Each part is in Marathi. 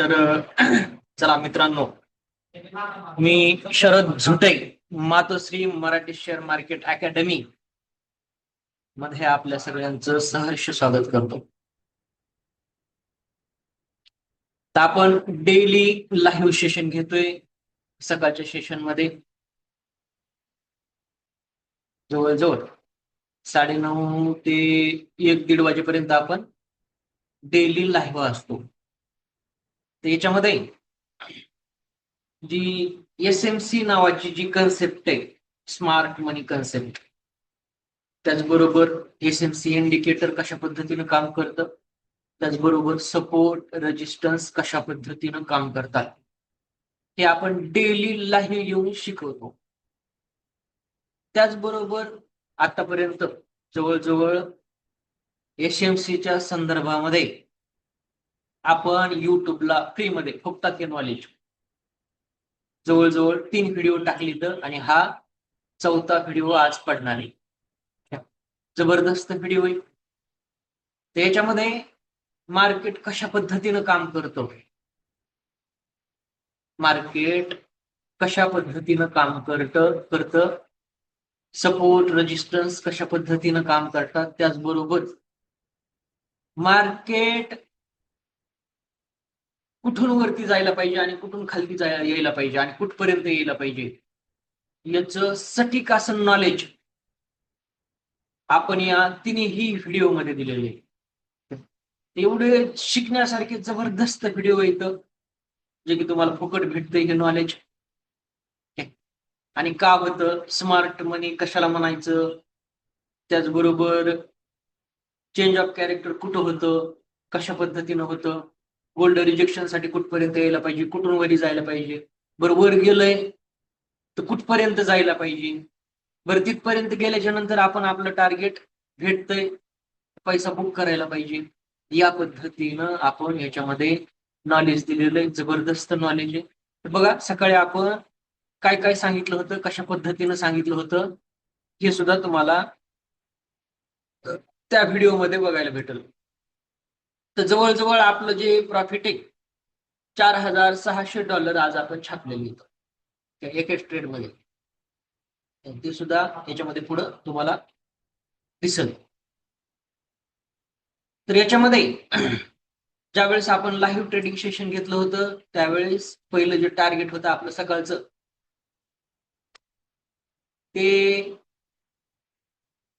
तर चला मित्रांनो, मी शरद झुटे, मातोश्री मराठी शेअर मार्केट अकॅडमी मध्ये आपल्या सगळ्यांचं सहर्ष स्वागत करतो. तर आपण डेली लाईव्ह सेशन घेतोय. सकाळच्या सेशन मध्ये जवळजवळ 9:30 ते 1-1:30 वाजेपर्यंत आपण डेली लाईव्ह असतो. तर याच्यामध्ये जी SMC नावाची जी कन्सेप्ट आहे, स्मार्ट मनी कन्सेप्ट, त्याचबरोबर SMC इंडिकेटर कशा पद्धतीनं काम करतं, त्याचबरोबर सपोर्ट रेजिस्टन्स कशा पद्धतीनं काम करतात, हे आपण डेली लाईव्ह येऊन शिकवतो. त्याचबरोबर आतापर्यंत जवळजवळ SMCच्या संदर्भामध्ये आपण युट्यूबला फ्रीमध्ये फुकटात नॉलेज जवळजवळ 3 व्हिडिओ टाकली तर, आणि हा 4था व्हिडिओ आज पडणार आहे. जबरदस्त व्हिडिओ आहे. त्याच्यामध्ये मार्केट कशा पद्धतीनं काम करतं, मार्केट कशा पद्धतीनं काम करतं, सपोर्ट रेजिस्टन्स कशा पद्धतीनं काम करतात, त्याचबरोबर मार्केट कुठून वरती जायला पाहिजे आणि कुठून खालती यायला पाहिजे आणि कुठपर्यंत यायला पाहिजे, याचं सटीक असं नॉलेज आपण या तिन्ही व्हिडिओ मध्ये दिलेले आहे. एवढे शिकण्यासारखे जबरदस्त व्हिडिओ येतं जे की तुम्हाला फुकट भेटतं हे नॉलेज. आणि का होतं, स्मार्ट मनी कशाला म्हणायचं, त्याचबरोबर चेंज ऑफ कॅरेक्टर कुठं होतं, कशा पद्धतीनं होतं, गोल्ड रिजेक्शन साठी कुठपर्यंत यायला पाहिजे, कुठून वरी जायला पाहिजे, बरोबर गेलंय तर कुठपर्यंत जायला पाहिजे, बरं तिथपर्यंत गेल्याच्या नंतर आपण आपलं टार्गेट भेटतंय, पैसा बुक करायला पाहिजे. या पद्धतीनं आपण याच्यामध्ये नॉलेज दिलेलं आहे. जबरदस्त नॉलेज आहे. बघा, सकाळी आपण काय काय सांगितलं होतं, कशा पद्धतीनं सांगितलं होतं, हे सुद्धा तुम्हाला त्या व्हिडिओमध्ये बघायला भेटेल. तर जवळजवळ आपलं जे प्रॉफिट आहे $4,600 आज आपण छापलेलं होतं एकेच ट्रेड मध्ये. ते सुद्धा याच्यामध्ये पुढं तुम्हाला दिसेल. तर याच्यामध्ये ज्यावेळेस आपण लाईव्ह ट्रेडिंग सेशन घेतलं होतं त्यावेळेस पहिलं जे टार्गेट होतं आपलं सकाळचं, ते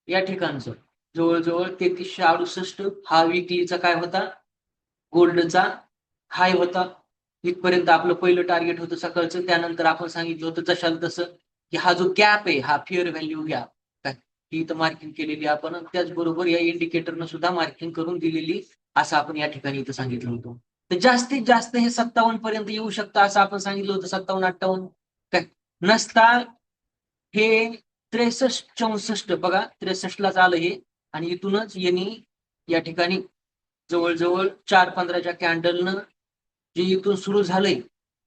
या ठिकाणचं जवळजवळ 3368 हा विकलीचा काय होता, गोल्डचा हाय होता. इथपर्यंत आपलं पहिलं टार्गेट होतं सकाळचं. त्यानंतर आपण सांगितलं होतं जशाल तसं की हा जो गॅप आहे हा फेअर व्हॅल्यू गॅप, ही इथं मार्किंग केलेली आपण, त्याचबरोबर या इंडिकेटरनं सुद्धा मार्किंग करून दिलेली, असं आपण या ठिकाणी इथं सांगितलं होतं. तर जास्तीत जास्त हे 57 पर्यंत येऊ शकतं असं आपण सांगितलं होतं. 57-58 काय नसता, हे 63-64 बघा, 63 लाच आलं हे, आणि इथूनच यांनी या ठिकाणी जवळजवळ 4-15च्या कॅन्डलनं जे इथून सुरू झालंय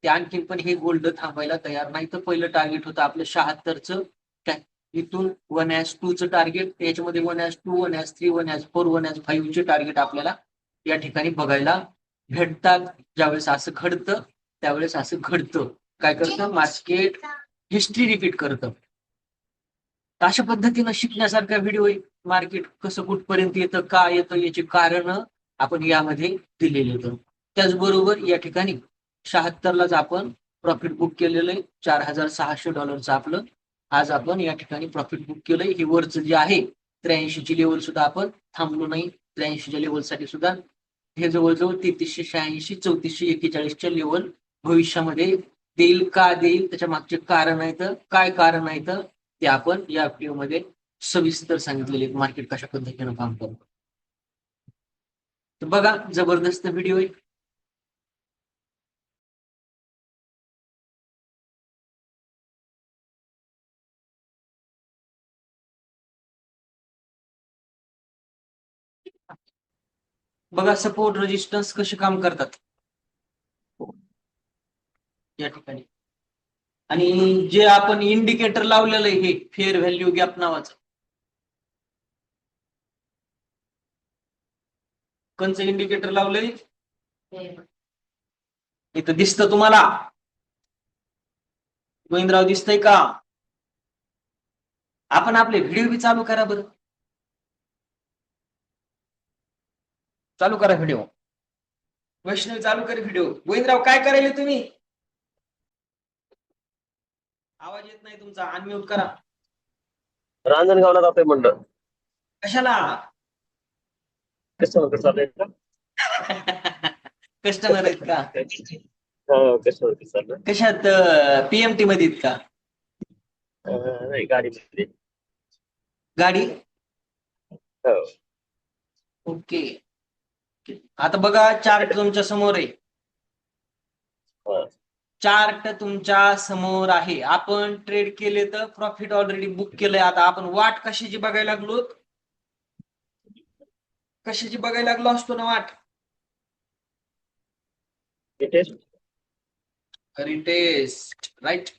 ते आणखीन पण हे गोल्ड थांबायला तयार नाही. तर पहिलं टार्गेट होतं आपलं 76चं, काय इथून 1/2चं टार्गेट, त्याच्यामध्ये 1/2, 1/3, 1/4, 1/5चे टार्गेट आपल्याला या ठिकाणी बघायला भेटतात. ज्यावेळेस असं घडतं त्यावेळेस असं घडतं, काय करतं मार्केट, हिस्ट्री रिपीट करतं. अशा पद्धतीनं शिकण्यासारखा व्हिडिओ आहे. मार्केट कसं कुठपर्यंत येतं, का येतं, याची कारण आपण यामध्ये दिलेली होतं. त्याचबरोबर या ठिकाणी 76लाच आपण प्रॉफिट बुक केलेलं आहे. $4,600 आपलं आज आपण या ठिकाणी प्रॉफिट बुक केलंय. हे वरचं जे आहे 83ची लेवल सुद्धा आपण थांबलो नाही. 83च्या लेवलसाठी सुद्धा हे जवळजवळ 3386, 3441च्या लेवल भविष्यामध्ये देईल, का देईल, त्याच्या मागचे कारण आहेत, काय कारण आहेत, ते आपण या व्हिडिओमध्ये सविस्तर सांगितलेले. मार्केट कशा पद्धतीनं काम करतं. तर बघा, जबरदस्त व्हिडिओ आहे. बघा, सपोर्ट रेजिस्टन्स कसे काम करतात या ठिकाणी, आणि जे आपण इंडिकेटर लावलेलं आहे हे फेअर व्हॅल्यू गॅप नावाचं, कोणचं इंडिकेटर लावलंय, इथं दिसतं तुम्हाला? गोविंदराव दिसतंय का? आपण आपले व्हिडिओ बी चालू करा बरं. चालू करा व्हिडिओ. वैष्णवी चालू कर व्हिडिओ. गोविंदराव काय करायले तुम्ही? आवाज येत नाही तुमचा. अनम्यूट करा. रांजणगावला जातोय म्हणलं. कशाला? कस्टमर चाललंय का? कस्टमर आहेत का? हो कस्टमर चाललं. कशात? पीएमटी मध्ये आहेत का? नाही गाडीमध्ये. गाडी? हो. ओके. आता बघा चार्ट तुमच्या समोर आहे. हा. चार्ट तुमच्या समोर आहे. आपण ट्रेड केले तर प्रॉफिट ऑलरेडी बुक केलंय. आता आपण वाट कशाची बघायला लागलो? कशाची बघायला लागलो असतो ना वाट? रिटेस्ट. राईट.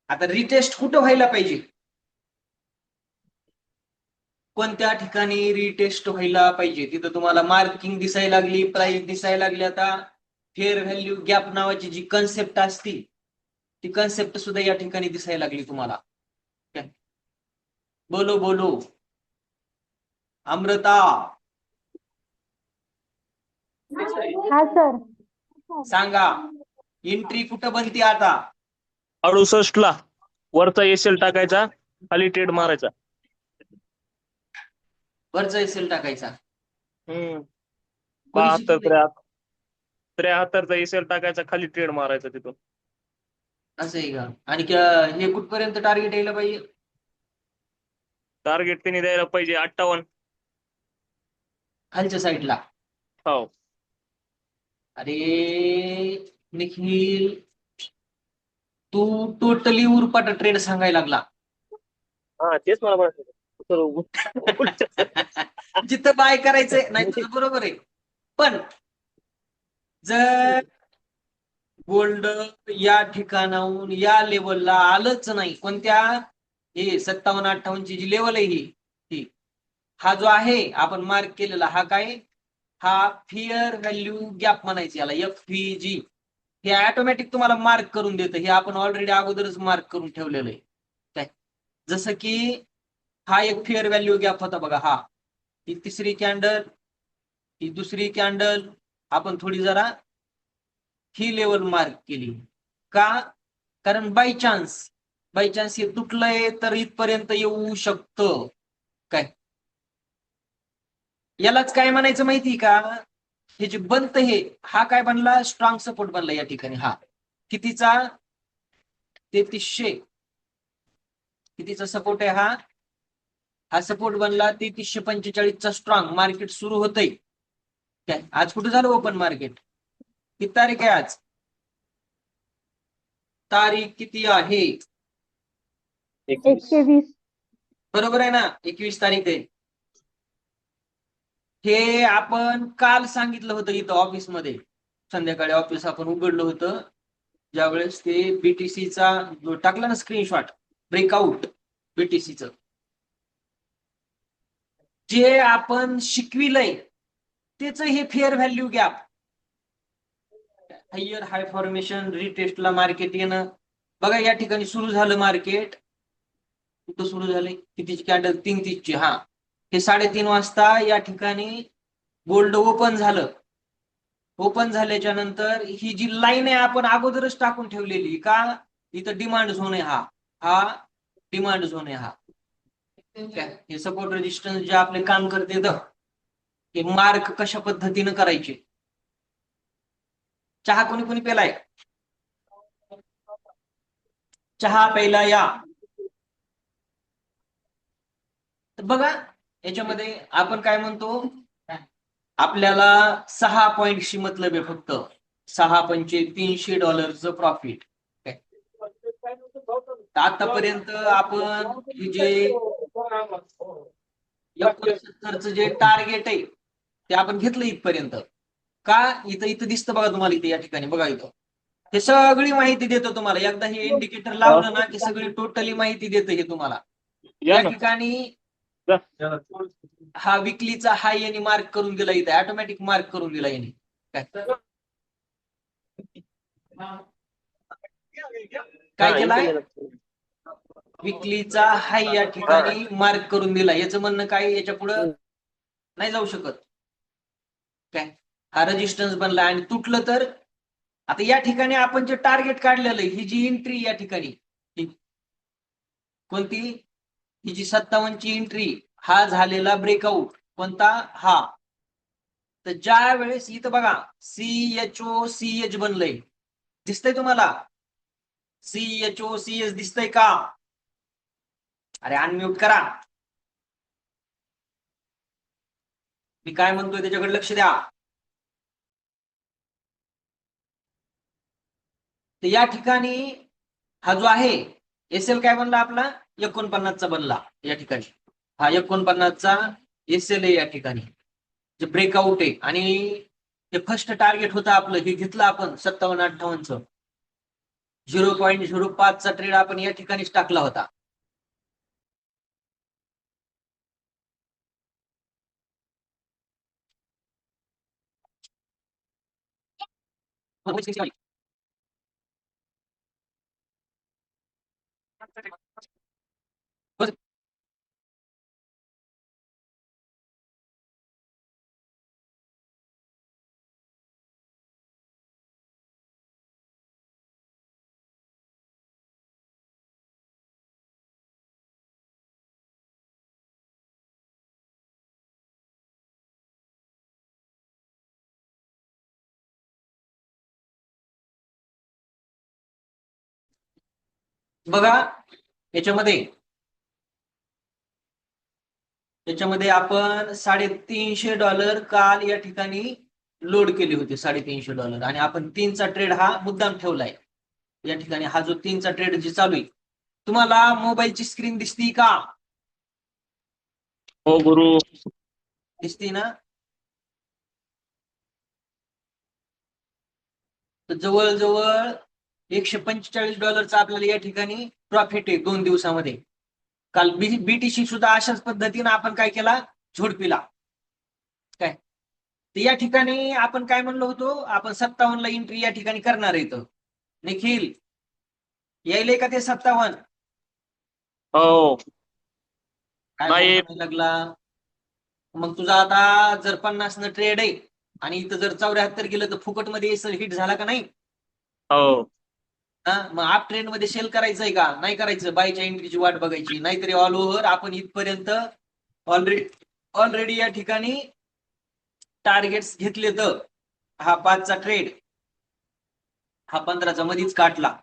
आता रिटेस्ट कुठं व्हायला पाहिजे? कोणत्या ठिकाणी रिटेस्ट व्हायला पाहिजे? तिथं तुम्हाला मार्किंग दिसायला लागली, प्राइस दिसायला लागली. आता फेअर व्हॅल्यू गॅप नावाची जी कन्सेप्ट असती ती कन्सेप्ट सुद्धा या ठिकाणी दिसायला लागली तुम्हाला. बोलो बोलो अमृता. हा सर. सांगा एंट्री कुठं बनते आता? 68 ला वरचा एसएल टाकायचा, खाली ट्रेड मारायचा. वरचा एसेल टाकायचा. 72 73चा एसएल टाकायचा, खाली ट्रेड मारायचा तिथून. असं आहे का? आणि हे कुठपर्यंत टार्गेट यायला पाहिजे? टार्गेट त्यांनी द्यायला पाहिजे 58. खालच्या साईडला. हो. अरे निखिल, तू टोटली उरपाट ट्रेड सांगायला लागला. हा तेच मला म्हणायचं. जिथं बाय करायचंय नाही तुझं बरोबर आहे. पण जर गोल्ड या ठिकाणाहून या लेवलला आलंच नाही, कोणत्या हे 57-58 ची जी लेवल आहे ही हा जो आहे आपण मार्क केलेला हा काय? हा फिअर व्हॅल्यू गॅप म्हणायचे याला, FVG. हे ऑटोमॅटिक तुम्हाला मार्क करून देतं. हे आपण ऑलरेडी अगोदरच मार्क करून ठेवलेलं आहे. काय जसं की हा एक फेअर व्हॅल्यू गॅप होता बघा. हा ही तिसरी कॅन्डल, ही दुसरी कॅन्डल, आपण थोडी जरा ही लेवल मार्क केली का? कारण बाय चान्स हे तुटलंय तर इथपर्यंत येऊ शकतं. काय यालाच काय म्हणायचं माहिती का? हे जे बनत हा काय बनला? स्ट्रॉंग सपोर्ट बनला या ठिकाणी. हा कितीचा? 3300. कितीचा सपोर्ट आहे हा? हा सपोर्ट बनला 3345चा स्ट्रॉंग. मार्केट सुरू होतंय. काय आज कुठे झालं ओपन मार्केट? किती तारीख आहे आज? तारीख किती आहे? 120. बरोबर आहे ना? 21 तारीख आहे. हे आपण काल सांगितलं होतं इथं ऑफिसमध्ये. संध्याकाळी ऑफिस आपण उघडलं होतं ज्यावेळेस ते बीटीसीचा टाकला ना स्क्रीनशॉट, ब्रेकआउट बीटीसीचं जे आपण शिकविलंय त्याच हे फेअर व्हॅल्यू गॅप. हायर हाय फॉर्मेशन रिटेस्टला मार्केट येणं बघा. या ठिकाणी सुरू झालं मार्केट. कुठं सुरू झाले? कितीची कॅन्डल? 3:30 ची. हा हे 3:30 वाजता या ठिकाणी गोल्ड ओपन झालं. ओपन झाल्याच्या नंतर ही जी लाईन आहे आपण अगोदरच टाकून ठेवलेली का? इथं डिमांड झोन आहे. हा डिमांड झोन आहे. हा हे सपोर्ट रेजिस्टन्स जे आपले काम करते हे मार्क कशा पद्धतीनं करायचे? चहा कोणी कोणी पेलाय? चहा प्यायला या. तर बघा याच्यामध्ये आपण काय म्हणतो, आपल्याला 6 पॉइंटशी मतलब आहे फक्त. 6 पंचे $300 प्रॉफिट. आतापर्यंत आपण हे जे 69च जे टार्गेट आहे ते आपण घेतलं इथपर्यंत का? इथं दिसतं बघा तुम्हाला. इथे या ठिकाणी बघा, इथं हे सगळी माहिती देतो तुम्हाला. एकदा हे इंडिकेटर लावलं ना की सगळी टोटली माहिती देतं हे तुम्हाला. या ठिकाणी हा विकलीचा हाय यांनी मार्क करून दिला. इथे ऑटोमॅटिक मार्क करून दिला यांनी. काय काय हा, केलाय? इथं गेलं. विकलीचा हाय या ठिकाणी मार्क करून दिला. याचं म्हणणं काय, याच्या पुढं नाही जाऊ शकत. काय हा रेजिस्टन्स बनला आणि तुटलं तर आता या ठिकाणी आपण जे टार्गेट काढलेलं आहे, ही जी एंट्री या ठिकाणी कोणती, ही जी 57 ची एंट्री, हा झालेला ब्रेकआउट कोणता, हा. तर ज्या वेळेस इथं बघा CHOCH बनलंय, दिसतंय तुम्हाला? CHOCH दिसतंय का? अरे अनम्यूट करा. मी काय म्हणतोय त्याच्याकडे लक्ष द्या. तर या ठिकाणी हा जो आहे एसएल काय बनला आपला, 49 चा बनला या ठिकाणी. हा 49 चा एसएल आहे या ठिकाणी, जे ब्रेकआउट आहे. आणि ते फर्स्ट टार्गेट होतं आपलं, हे घेतलं आपण 57-58 च. 0.05 चा ट्रेड आपण या ठिकाणीच टाकला होता. बघा याच्यामध्ये आपण $350 काल या ठिकाणी लोड केले होते, $350, आणि आपण 3चा ट्रेड हा मुद्दाम ठेवलाय या ठिकाणी. हा जो 3चा ट्रेड जे चालू आहे, तुम्हाला मोबाईलची स्क्रीन दिसती का? हो गुरु. दिसती ना? तर जवळजवळ $145 आपल्याला या ठिकाणी प्रॉफिट आहे 2 दिवसामध्ये. काल बीटीसी सुद्धा अशाच पद्धतीनं आपण काय केला, झोडपिला. काय तर या ठिकाणी आपण काय म्हणलो होतो, आपण 57 ला एंट्री या ठिकाणी करणार आहे. निखिल यायले का ते 57? हो. काय हो नाही. म्हणायला लागला? मग तुझा आता जर 50 न ट्रेड आहे आणि इथं जर 74 गेलं तर फुकट मध्ये हिट झाला का नाही? हो. मग आप ट्रेंड मध्ये सेल करायचंय का नाही करायचं? बायच्या एंट्रीची वाट बघायची, नाहीतरी ऑल ओव्हर आपण इथपर्यंत ऑलरेडी या ठिकाणी टार्गेट्स घेतले. तर हा 5चा ट्रेड, हा 15चा मधीच काटला.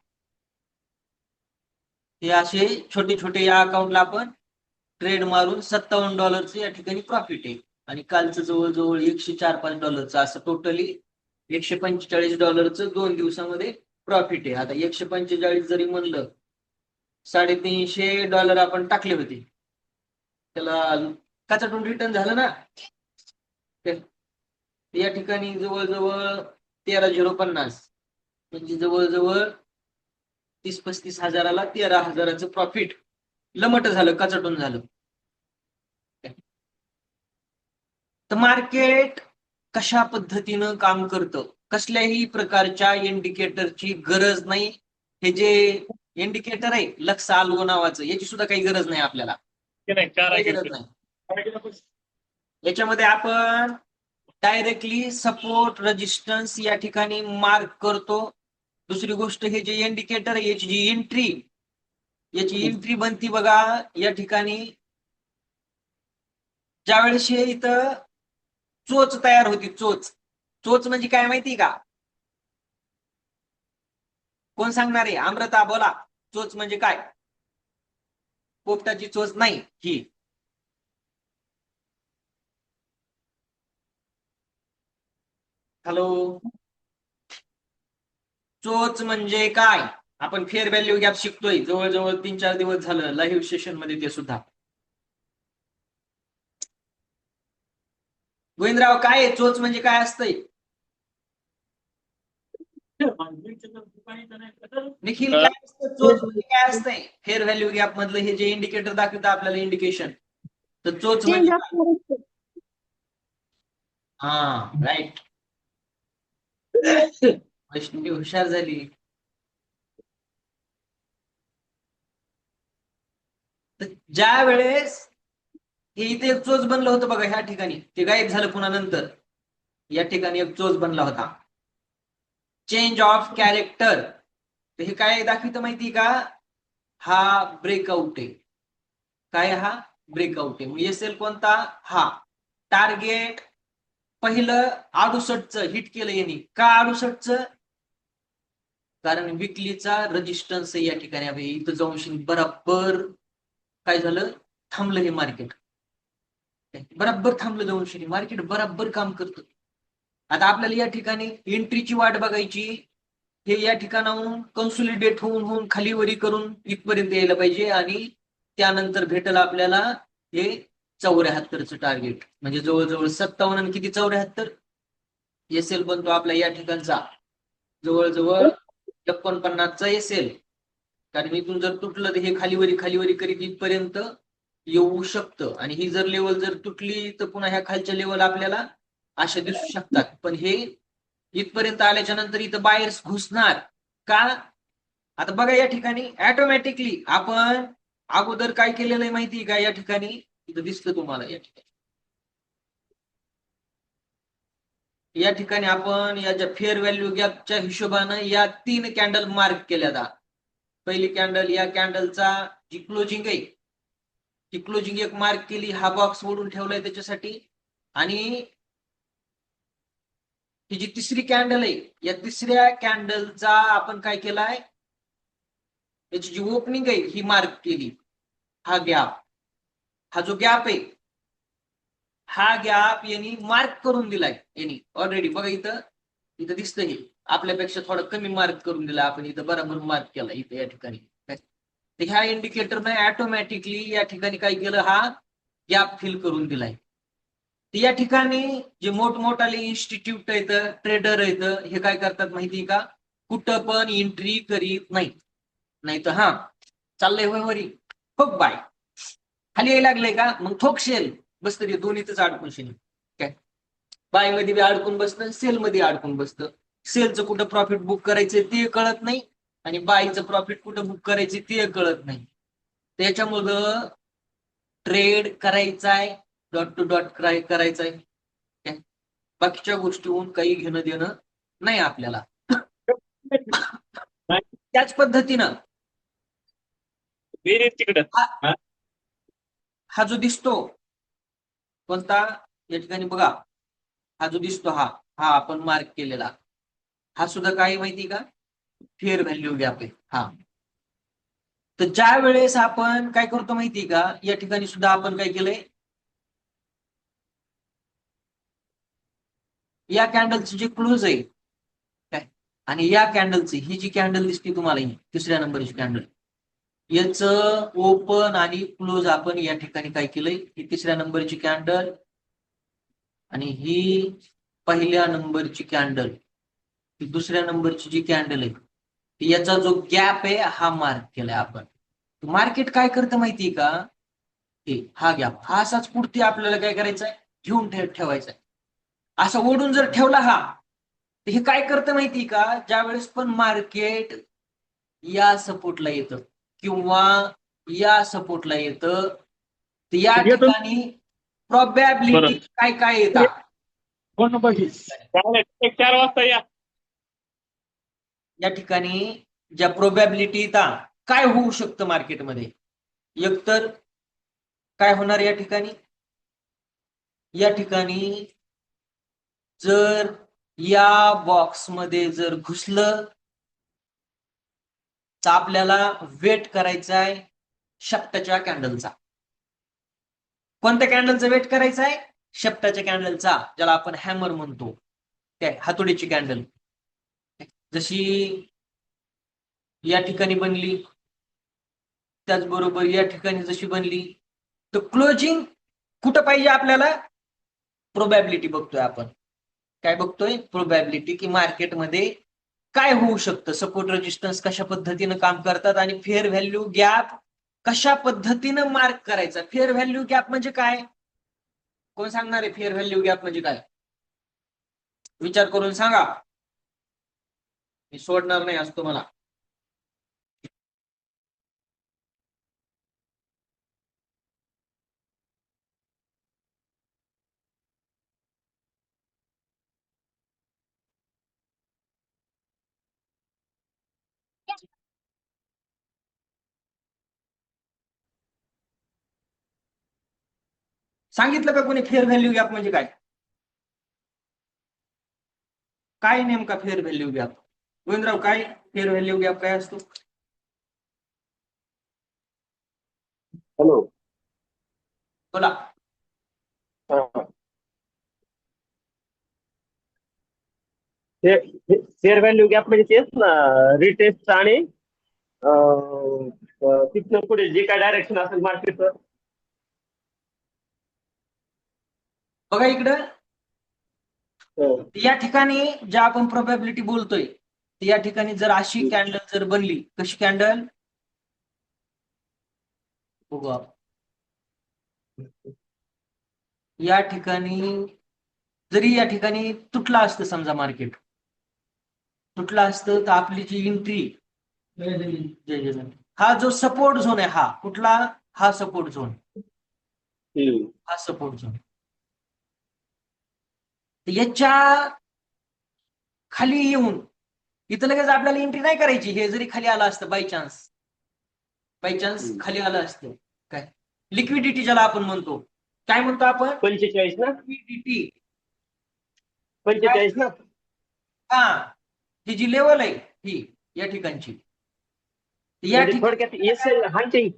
हे असे छोटे छोटे या अकाउंटला आपण ट्रेड मारून $57 या ठिकाणी प्रॉफिट आहे. आणि कालचं जवळजवळ $104-5 असं टोटली $145 2 दिवसामध्ये प्रॉफिट आहे. आता 145 जरी म्हणलं, $350 आपण टाकले होते, त्याला कचाटून रिटर्न झालं ना. या ठिकाणी जवळजवळ 13,050, म्हणजे जवळजवळ 30-35 हजाराला 13,000चं प्रॉफिट लमट झालं, कचाटून झालं. तर मार्केट कशा पद्धतीनं काम करतं, कसल्याही प्रकारच्या इंडिकेटरची गरज नाही. हे जे इंडिकेटर आहे लक्स आल्गो नावाचं, याची सुद्धा काही गरज नाही आपल्याला, काही गरज नाही. याच्यामध्ये आपण डायरेक्टली सपोर्ट रेजिस्टन्स या ठिकाणी मार्क करतो. दुसरी गोष्ट, हे जे इंडिकेटर आहे याची जी एंट्री बनती बघा या ठिकाणी, ज्यावेळेस हे इथं चोच तयार होती. चोच म्हणजे काय माहिती का? कोण सांगणार आहे? अमृता बोला, चोच म्हणजे काय? पोपटाची चोच नाही ही. हॅलो, चोच म्हणजे काय? आपण फेअर व्हॅल्यू गॅप शिकतोय जवळजवळ 3-4 दिवस झालं लाईव्ह सेशन मध्ये, ते सुद्धा. गोविंदराव, काय आहे चोच म्हणजे काय असतंय? निखिल, काय असतं चोच म्हणजे काय असतंय? फेअर व्हॅल्यू गॅप मधलं हे जे इंडिकेटर दाखवतं आपल्याला इंडिकेशन, तर चोच म्हणजे काय? हा, राईट. वैष्णवी हुशार झाली. तर ज्या वेळेस हे इथे एक चोच बनलं होतं बघा, ह्या ठिकाणी ते गायब झालं पुन्हा नंतर, या ठिकाणी एक चोच बनला होता, चेंज ऑफ कॅरेक्टर. तर हे काय दाखवितं माहिती का? हा ब्रेकआउट आहे. काय हा ब्रेकआउट आहे. एसएल कोणता? हा. टार्गेट पहिलं 68चं हिट केलं यांनी. का 68चं? कारण विकलीचा रेजिस्टन्स या ठिकाणी आहे. इथं जाऊन बराबर काय झालं, थांबलं हे मार्केट, बराबर थांबलं जाऊन मार्केट बराबर काम करतं. आता आपल्याला या ठिकाणी एंट्रीची वाट बघायची. हे या ठिकाणाहून कन्सोलिडेट होऊन होऊन खाली वरी करून इथपर्यंत यायला पाहिजे आणि त्यानंतर भेटल आपल्याला हे 74चं टार्गेट, म्हणजे जवळजवळ 57 आणि किती 74 एसएल बनतो आपला या ठिकाणचा, जवळजवळ 49चा एसएल. कारण इथून जर तुटलं तर हे खालीवरी करीत इथपर्यंत येऊ शकतं, आणि ही जर लेवल जर तुटली तर पुन्हा ह्या खालच्या लेवल आपल्याला अशा दिसू शकतात. पण हे इथपर्यंत आल्याच्या नंतर इथं बायर्स घुसणार का? आता बघा या ठिकाणी ऑटोमॅटिकली आपण अगोदर काय केलेलं आहे माहिती का? या ठिकाणी इथं दिसतं तुम्हाला, या ठिकाणी आपण याच्या फेअर व्हॅल्यू गॅपच्या हिशोबानं या 3 कॅन्डल मार्क केल्या. पहिली कॅन्डल, या कॅन्डलचा जी क्लोजिंग आहे ती क्लोजिंग एक मार्क केली, हा बॉक्स ओढून ठेवलाय त्याच्यासाठी. आणि ही जी तिसरी कॅन्डल आहे, या तिसऱ्या कॅन्डलचा आपण काय केलाय, याची जी ओपनिंग आहे ही मार्क केली. हा गॅप, हा जो गॅप आहे, हा गॅप यांनी मार्क करून दिलाय. यांनी ऑलरेडी बघा इथं इथं दिसतं, हे आपल्यापेक्षा थोडं कमी मार्क करून दिला, आपण इथं बरोबर मार्क केला इथं या ठिकाणी. तर ह्या इंडिकेटरने ऑटोमॅटिकली या ठिकाणी काय केलं, हा गॅप फिल करून दिलाय. तर या ठिकाणी जे मोठमोठाले इन्स्टिट्यूट आहेत, ट्रेडर आहेत, हे काय करतात माहिती का? कुठं पण एंट्री करीत नाही तर हा चाललंय वरी ठोक बाय, खाली यायला लागलंय का मग ठोक सेल, बसत ते दोन्हीतच अडकून शेल. काय बाय मध्ये बी अडकून बसतं, सेल मध्ये अडकून बसतं. सेलचं कुठं प्रॉफिट बुक करायचं ते कळत नाही, आणि बायचं प्रॉफिट कुठं बुक करायचे ते कळत नाही. त्याच्यामुळं ट्रेड करायचाय, डॉट टू डॉट करायचाय, बाकीच्या गोष्टीहून काही घेणं देणं नाही आपल्याला. त्याच पद्धतीनं तिकडं हा जो दिसतो कोणता, या ठिकाणी बघा हा जो दिसतो, हा हा आपण मार्क केलेला, हा सुद्धा काय माहिती का? फेअर व्हॅल्यू गॅप आहे हा. तर ज्या वेळेस आपण काय करतो माहिती का? या ठिकाणी सुद्धा आपण काय केलंय, या कॅन्डलची जी क्लोज आहे काय, आणि या कॅन्डलची ही जी कॅन्डल दिसते तुम्हाला, ही तिसऱ्या नंबरची कॅन्डल, याच ओपन आणि क्लोज आपण या ठिकाणी काय केलंय, ही तिसऱ्या नंबरची कॅन्डल आणि ही पहिल्या नंबरची कॅन्डल, ही दुसऱ्या नंबरची जी कॅन्डल आहे, याचा जो गॅप आहे हा मार्क केलाय आपण. मार्केट काय करतं माहितीये का? हा गॅप हा असाच पुढती आपल्याला काय करायचंय, घेऊन ठेवायचा आहे. असा ओढून जर ठेवला हा, तर हे काय करतं माहिती का? ज्या वेळेस पण मार्केट या सपोर्टला येतं किंवा या सपोर्टला येतं, तर या येतो ठिकाणी प्रोबॅबिलिटी बरं. काय काय येतात, चालेल, 4 वाजता या. या ठिकाणी ज्या प्रोबॅबिलिटी येतात, काय होऊ शकतं मार्केटमध्ये. एकतर काय होणार या ठिकाणी, या ठिकाणी जर या बॉक्समध्ये जर घुसलं तर आपल्याला वेट करायचा आहे शेपटाच्या कॅन्डलचा. कोणत्या कॅन्डलचा वेट करायचा आहे? शेपटाच्या कॅन्डलचा, ज्याला आपण हॅमर म्हणतो, काय हातोडीची कॅन्डल. जशी या ठिकाणी बनली, त्याचबरोबर या ठिकाणी जशी बनली, तर क्लोजिंग कुठं पाहिजे आपल्याला? प्रोबॅबिलिटी बघतोय आपण. काय बघतोय? प्रोबॅबिलिटी, की मार्केटमध्ये काय होऊ शकतं, सपोर्ट रेजिस्टन्स कशा पद्धतीनं काम करतात, आणि फेअर व्हॅल्यू गॅप कशा पद्धतीनं मार्क करायचा. फेअर व्हॅल्यू गॅप म्हणजे काय? कोण सांगणार आहे फेअर व्हॅल्यू गॅप म्हणजे काय? विचार करून सांगा. मी सोडणार नाही आज तुम्हाला. सांगितलं का कोणी फेअर व्हॅल्यू गॅप म्हणजे काय? काय नेमका फेअर व्हॅल्यू गॅप? गोविंदराव, काय फेअर व्हॅल्यू गॅप काय असतो? हॅलो. बोला. फेअर व्हॅल्यू गॅप म्हणजे तेच ना, रिटेस्ट आणि तिथनं पुढे जे काय डायरेक्शन असेल मार्केटचं. बघा इकडं, या ठिकाणी ज्या आपण प्रोबॅबिलिटी बोलतोय, या ठिकाणी जर अशी कॅन्डल जर बनली, कशी कॅन्डल बघू आपण. या ठिकाणी जरी या ठिकाणी तुटला असतं, समजा मार्केट तुटला असतं, तर आपली जी एंट्री, हा जो सपोर्ट झोन आहे, हा कुठला? हा सपोर्ट झोन, हा सपोर्ट झोन. याच्या खाली येऊन इथं लगेच आपल्याला एंट्री नाही करायची. हे जरी खाली आलं असतं, बाय चान्स खाली आलं असतं, काय लिक्विडिटी ज्याला आपण म्हणतो, काय म्हणतो आपण? 45 ना, लिक्विडिटी. 45 ना. हा, ही जी लेवल आहे ही या ठिकाणची, या म्हणजे ठिकाणी थोडक्यात एसएल हंटिंग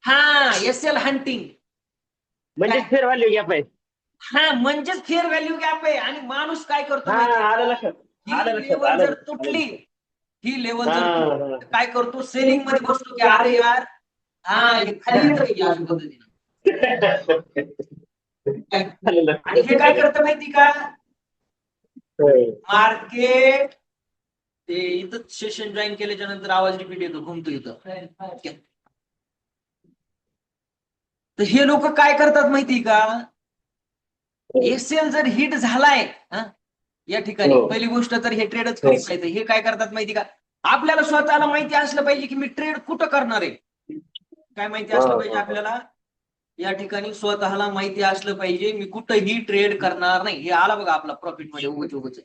हा एसएल हंटिंग म्हणजे फेअर व्हॅल्यू गॅप आहे. हा, म्हणजेच फेअर व्हॅल्यू गॅप आहे. आणि माणूस काय करतो हा, माहितीये आलं का? लक्षात, आलं ही लक्षात, लेवल आलं जर लक्षात, आलं तुटली, लक्षात. ही लेवल हा, जर तुटली, हा. तर काय करतो? सेलिंग मध्ये बसतो की अरे यार, हा हे खाली येतं अशा पद्धतीने. आलं आणि हे काय लक्षात. करतं माहिती का? मार्केट, ते इथं सेशन जॉईन केल्याच्या नंतर आवाज रिपीट येतो, घुमतो इथं. तर हे लोक काय करतात माहिती का? एसएल जर हिट झालाय या ठिकाणी, पहिली गोष्ट तर हे ट्रेडच करीत नाही. हे काय करतात माहिती का? आपल्याला स्वतःला माहिती असलं पाहिजे की मी ट्रेड कुठं करणार आहे. काय माहिती असलं पाहिजे आपल्याला? या ठिकाणी स्वतःला माहिती असलं पाहिजे मी कुठंही ट्रेड करणार नाही. हे आला बघा आपला प्रॉफिट मध्ये उगच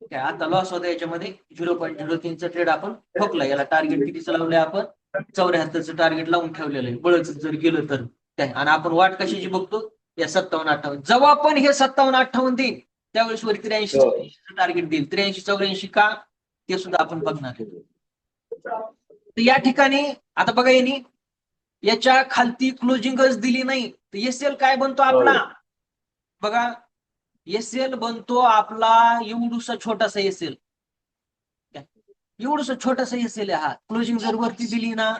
काय. आता लॉस होता याच्यामध्ये 0.03चा ट्रेड आपण ठोकला. याला टार्गेट कितीचं लावलंय आपण? 74चं टार्गेट लावून ठेवलेलं आहे. बळच जर गेलं तर काय. आणि आपण वाट कशाची बघतो? या 57-58. जेव्हा पण हे 57-58 देईल त्यावेळेस वर 83-84 टार्गेट देईल. 83-84 का ते सुद्धा आपण बघणार आहे. तर या ठिकाणी आता बघा, यांनी याच्या खालती क्लोजिंगच दिली नाही, तर एसएल काय बनतो आपला? बघा, एसएल बनतो आपला एवढूसा छोटासा एसएल, एवढूसा छोटासा एसएल आहे हा. क्लोजिंग जर वरती दिली ना,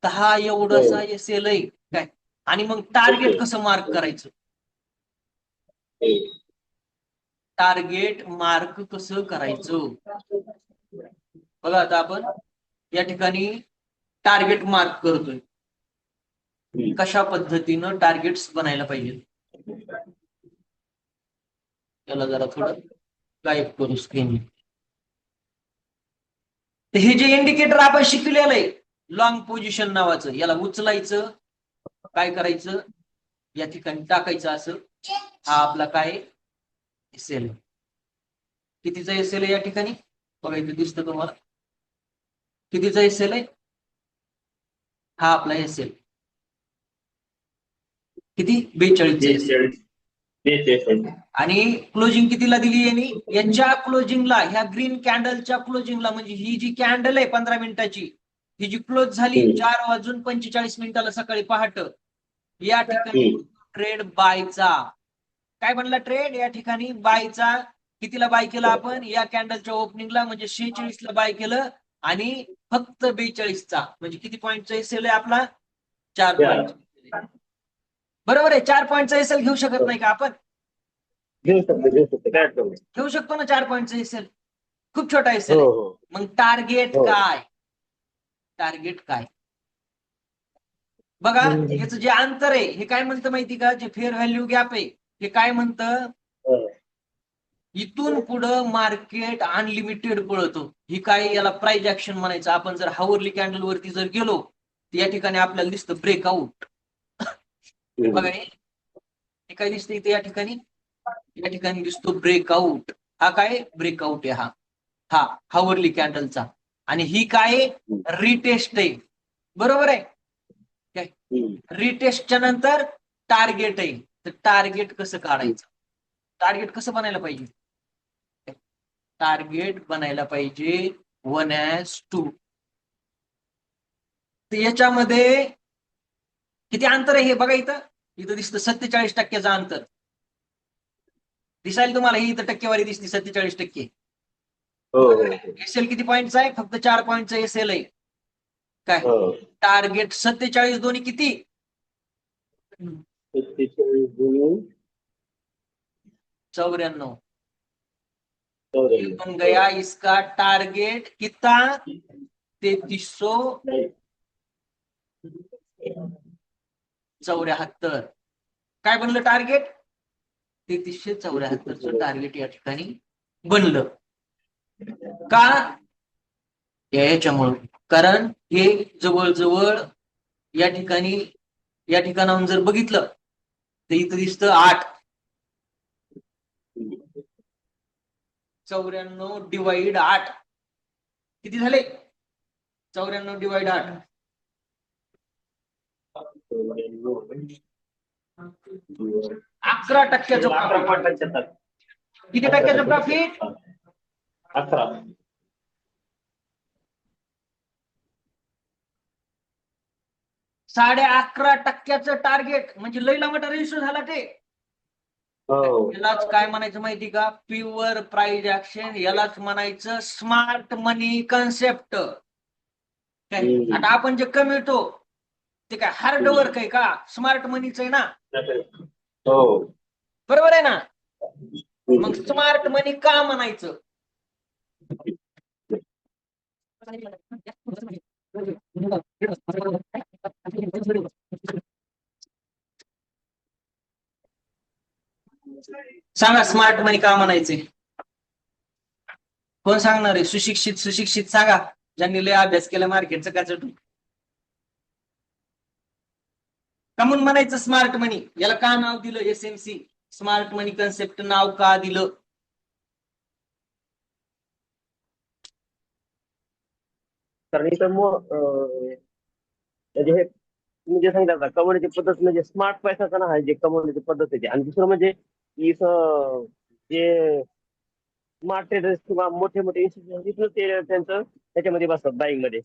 तर हा एवढासा एसएल आहे काय. आणि मग टार्गेट कसं मार्क करायचं? टार्गेट मार्क कसं करायचं बघा. आता आपण या ठिकाणी टार्गेट मार्क करतोय. कशा पद्धतीनं टार्गेट्स बनायला पाहिजे, त्याला जरा थोडं गायब करू स्क्रीन. हे जे इंडिकेटर आपण शिकलेलं आहे लॉंग पोझिशन नावाचं, याला उचलायचं, काय करायचं? या ठिकाणी टाकायचं असं. हा आपला काय एसएल, कितीचा एसएल आहे या ठिकाणी बघा, इथे दिसतं तुम्हाला कितीचा एसएल आहे. हा आपला एसएल किती? 42. आणि क्लोजिंग कितीला दिली यांनी? यांच्या क्लोजिंगला, ह्या ग्रीन कॅन्डलच्या क्लोजिंगला, म्हणजे ही जी कॅन्डल आहे 15 मिनिटाची, ही जी क्लोज झाली 4:45 सकाळी पहाट, या ठिकाणी ट्रेड बायचा. काय बनला ट्रेड या ठिकाणी? बायचा. कितीला बाय केला आपण? या कॅन्डलच्या ओपनिंगला, म्हणजे 46ला बाय केलं. आणि फक्त 42चा, म्हणजे किती पॉईंटचा एसएल आहे आपला? 4 पॉईंट. बरोबर आहे. 4 पॉईंटचा एसएल घेऊ शकत नाही का आपण? घेऊ शकतो ना 4 पॉईंटचा एसएल. खूप छोटा एसएल आहे. मग टार्गेट काय? टार्गेट काय बघा, याचं जे अंतर आहे हे काय म्हणतं माहिती का? जे फेअर व्हॅल्यू गॅप आहे हे काय म्हणतं? इथून पुढं मार्केट अनलिमिटेड पळतो. ही काय, याला प्राइस ऍक्शन म्हणायचं. आपण जर हावरली कॅन्डल वरती जर गेलो तर या ठिकाणी आपल्याला दिसतं ब्रेकआउट. बघा हे काय दिसतं इथे, या ठिकाणी दिसतो ब्रेकआउट. हा काय ब्रेकआउट आहे, हा हावरली कॅन्डलचा. आणि ही काय रिटेस्ट आहे, बरोबर आहे काय. रिटेस्टच्या नंतर टार्गेट आहे. तर टार्गेट कसं काढायचं, टार्गेट कसं बनायला पाहिजे, टार्गेट बनायला पाहिजे 1:2. तर याच्यामध्ये किती अंतर आहे हे बघा, इथं दिसतं 47% अंतर दिसायला तुम्हाला. ही इथं टक्केवारी दिसते 47%. एसएल किती पॉईंटचा आहे, फक्त 4 पॉईंटचा एसएल आहे. काय टार्गेट 47 दोन्ही किती, 94. बन गया इसका टारगेट कितना, 3374. काय बनलं टार्गेट, 3374 टार्गेट या ठिकाणी बनलं. का, याच्यामुळं, कारण हे जवळजवळ या ठिकाणाहून जर बघितलं तर इथं दिसतं 8. 94 डिवाइड 8 किती झाले, 94 डिवाइड 8 11%. किती टक्क्याचं प्रॉफिट, 11.5% टार्गेट. म्हणजे लईला मोठा रेशो झाला ते. यालाच काय म्हणायचं माहिती का, प्युअर प्राइस ऍक्शन. यालाच म्हणायचं स्मार्ट मनी कन्सेप्ट. काय आता आपण जे कमवतो ते काय हार्ड वर्क आहे का, स्मार्ट मनीच आहे ना, बरोबर आहे ना. मग स्मार्ट मनी का म्हणायचं, सांगा स्मार्ट मनी का म्हणायचे, कोण सांगणार आहे, सुशिक्षित सांगा, ज्यांनी लय अभ्यास केला मार्केटचा. काचटून का म्हणून म्हणायचं स्मार्ट मनी, याला का नाव दिलं, एसएमसी स्मार्ट मनी कन्सेप्ट नाव का दिलं. कारण इथं म्हणजे हे तुम्ही जे सांगितलं कमवण्याची पद्धत म्हणजे स्मार्ट पैसाचा ना, जे कमवण्याची पद्धत आहे. आणि दुसरं म्हणजे इथं जे स्मार्ट ट्रेडर्स किंवा मोठे इन्स्टिट्यूशन तिथून ते त्यांचं त्याच्यामध्ये बसतात, बाईंग मध्ये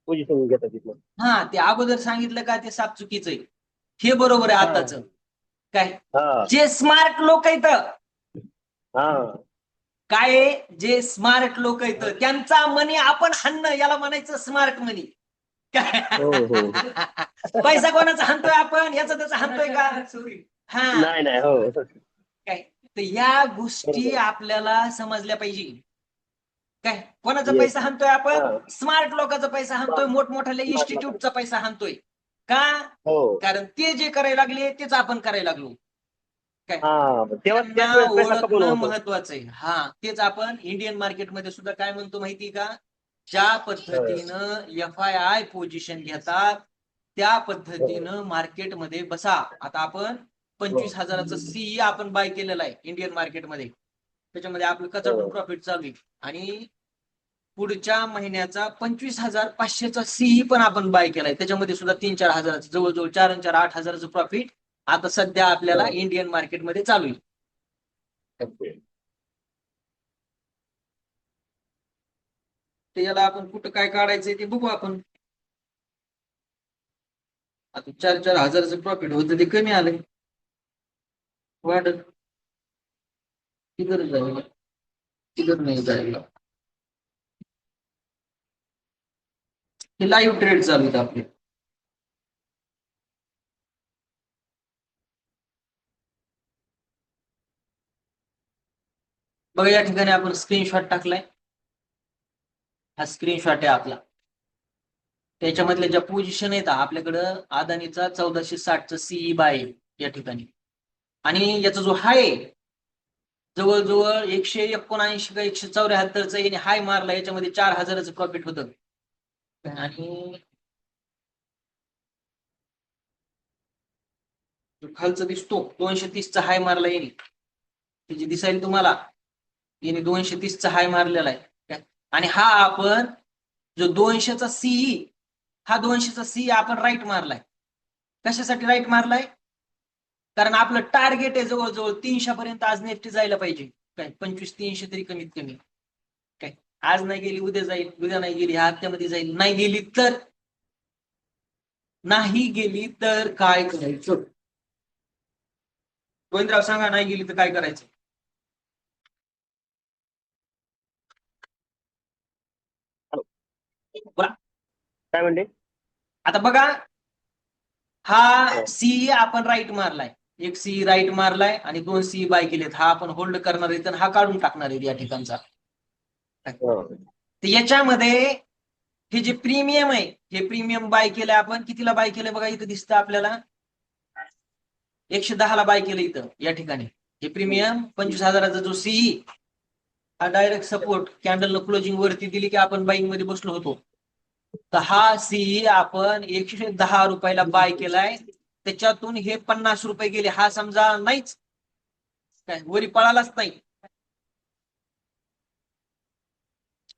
पोझिशन घेतात तिथून. हा, ते अगोदर सांगितलं का ते साप चुकीचं आहे, हे बरोबर आहे. आताच काय जे स्मार्ट लोक आहेत, काय जे स्मार्ट लोक आहेत त्यांचा मनी आपण हाणणं, याला म्हणायचं स्मार्ट मनी. काय पैसा कोणाचा हाणतोय आपण, याचा त्याचा हाणतोय का, हा नाही हो. काय, तर या गोष्टी आपल्याला समजल्या पाहिजे. काय कोणाचा पैसा हाणतोय आपण, स्मार्ट लोकांचा पैसा हाणतोय, मोठमोठ्या इन्स्टिट्यूटचा पैसा हाणतोय. का, कारण ते जे करायला लागले तेच आपण करायला लागलो. ओळखणं महत्वाचं आहे. हा, तेच आपण इंडियन मार्केटमध्ये सुद्धा काय म्हणतो माहिती का, ज्या पद्धतीनं FII पोझिशन घेतात त्या पद्धतीनं मार्केटमध्ये बसा. आता आपण 25,000चं सीई आपण बाय केलेला आहे इंडियन मार्केटमध्ये, त्याच्यामध्ये आपलं कचाटून प्रॉफिट चालू आहे. आणि पुढच्या महिन्याचा 25,500चा सीई पण आपण बाय केलाय, त्याच्यामध्ये सुद्धा 3-4 हजाराचं, जवळजवळ 4 आणि 4 8,000चं प्रॉफिट आता सध्या आपल्याला इंडियन मार्केटमध्ये चालू आहे. ते याला आपण कुठं काय काढायचंय ते बघू आपण. आता 4-4 हजाराचं प्रॉफिट होतं ते कमी आलंय, वाढत किधर जायला, किधर नाही जायला. हे लाईव्ह ट्रेड चालू आहेत आपले. बघा या ठिकाणी आपण स्क्रीनशॉट टाकलाय, हा स्क्रीनशॉट आहे आपला. त्याच्यामधल्या ज्या पोझिशन आहेत आपल्याकडं, अदानीचा 1460चं सीई बाय या ठिकाणी, आणि याचा जो हाय जवळजवळ 179 का 174चा याने हाय मारला, याच्यामध्ये 4000चं प्रॉफिट होतं. आणि खालचा दिसतो 230चा हाय मारला याने, जे दिसायला तुम्हाला याने 230चा हाय मारलेला आहे. आणि हा आपण जो 200चा सीई, हा 200चा सीई आपण राईट मारलाय. कशासाठी राईट मारलाय? कारण आपलं टार्गेट आहे जवळजवळ 300 पर्यंत आज निफ्टी जायला पाहिजे. काय 2500-300 तरी कमीत कमी. काय आज नाही गेली उद्या जाईल, उद्या नाही गेली ह्या हप्त्यामध्ये जाईल, नाही गेली तर काय करायचं? गोविंदराव सांगा, नाही गेली तर काय करायचं? बोला. काय म्हणले? आता बघा, हा सी आपण राईट मारलाय, एक सी राईट मारलाय आणि 2 सी बाय केलेत. हा आपण होल्ड करणार आहे, तर हा काढून टाकणार आहे या ठिकाणचा. तर याच्यामध्ये हे जे प्रीमियम आहे, हे प्रीमियम बाय केलंय आपण. कितीला बाय केलंय बघा, इथं दिसतं आपल्याला 110 ला बाय केलं इथं या ठिकाणी. हे प्रीमियम 25,000चा जो सीई, हा डायरेक्ट सपोर्ट कॅन्डल क्लोजिंग वरती दिली की आपण बाईंग मध्ये बसलो होतो. तर हा सीई आपण 110 रुपयाला बाय केलाय. त्याच्यातून हे 50 रुपये गेले. हा समजा नाहीच, काय वरी पळालाच नाही.